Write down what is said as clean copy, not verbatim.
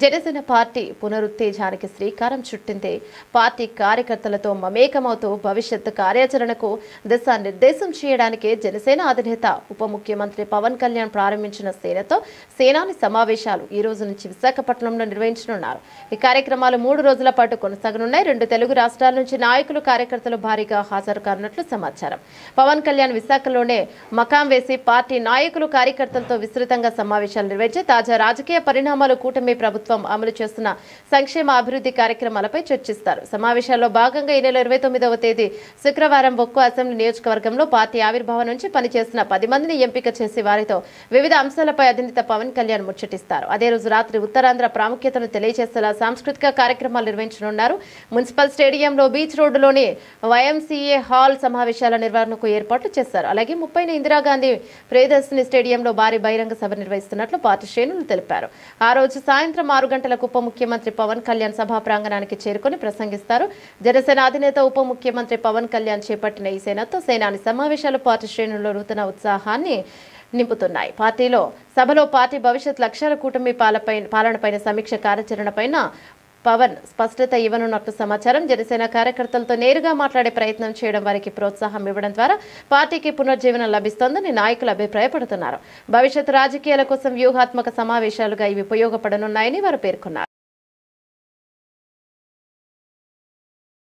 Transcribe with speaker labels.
Speaker 1: Janasena party పునరుత్తేజానికి శ్రీకారం చుట్టింది. Party కార్యకర్తలతో మమేకమవుతూ భవిష్యత్తు కార్యాచరణకు దిశానిర్దేశం చేయడానికి జనసేన అధినేత ఉప ముఖ్యమంత్రి పవన్ కళ్యాణ్ ప్రారంభించిన సేనతో సేనాని సమావేశాలు ఈ రోజు నుంచి విశాఖపట్నంలో నిర్వహించనున్నారు. ఈ కార్యక్రమాలు 3 రోజుల పాటు కొనసాగనున్నాయి. 2 తెలుగు రాష్ట్రాల నుంచి నాయకులు కార్యకర్తలు భారీగా హాజరు కానున్నట్లు సమాచారం. పవన్ కళ్యాణ్ విశాఖలోనే మకాం వేసి పార్టీ నాయకులు కార్యకర్తలతో విస్తృతంగా సమావేశాలు నిర్వహించి తాజా రాజకీయ పరిణామాలు, కూటమి ప్రభుత్వం అమలు చేస్తున్న సంక్షేమ అభివృద్ధి కార్యక్రమాలపై చర్చిస్తారు. సమావేశాల్లో భాగంగా ఈ నెల 29వ తేదీ శుక్రవారం ఒక్కో అసెంబ్లీ నియోజకవర్గంలో పార్టీ ఆవిర్భావం నుంచి పనిచేసిన 10 మందిని ఎంపిక చేసి వారితో వివిధ అంశాలపై అధినేత పవన్ కళ్యాణ్ ముచ్చటిస్తారు. అదే రోజు రాత్రి ఉత్తరాంధ్ర ప్రాముఖ్యతను తెలియజేసేలా సాంస్కృతిక కార్యక్రమాలు నిర్వహించనున్నారు. మున్సిపల్ స్టేడియంలో, బీచ్ రోడ్డులోని వైఎంసీఏ హాల్ సమావేశాల నిర్వహణకు ఏర్పాట్లు చేశారు. అలాగే 30న ఇందిరాగాంధీ ప్రియదర్శిని స్టేడియంలో భారీ బహిరంగ సభ నిర్వహిస్తున్నట్లు పార్టీ శ్రేణులు తెలిపారు. ఆ రోజు సాయంత్రం 6 గంటలకు ఉప ముఖ్యమంత్రి పవన్ కళ్యాణ్ సభా ప్రాంగణానికి చేరుకుని ప్రసంగిస్తారు. జనసేన అధినేత ఉప ముఖ్యమంత్రి పవన్ కళ్యాణ్ చేపట్టిన ఈ సేనతో సేనాని సమావేశాలు పార్టీ శ్రేణుల్లో నూతన ఉత్సాహాన్ని నింపుతున్నాయి. పార్టీలో సభలో పార్టీ భవిష్యత్ లక్ష్యాల, కూటమి పాలనపైన సమీక్ష కార్యాచరణపైన పవన్ స్పష్టత ఇవ్వనున్నట్లు సమాచారం. జనసేన కార్యకర్తలతో నేరుగా మాట్లాడే ప్రయత్నం చేయడం, వారికి ప్రోత్సాహం ఇవ్వడం ద్వారా పార్టీకి పునర్జీవనం లభిస్తోందని నాయకులు అభిప్రాయపడుతున్నారు. భవిష్యత్ రాజకీయాల కోసం వ్యూహాత్మక సమావేశాలుగా ఇవి ఉపయోగపడనున్నాయని వారు పేర్కొన్నారు.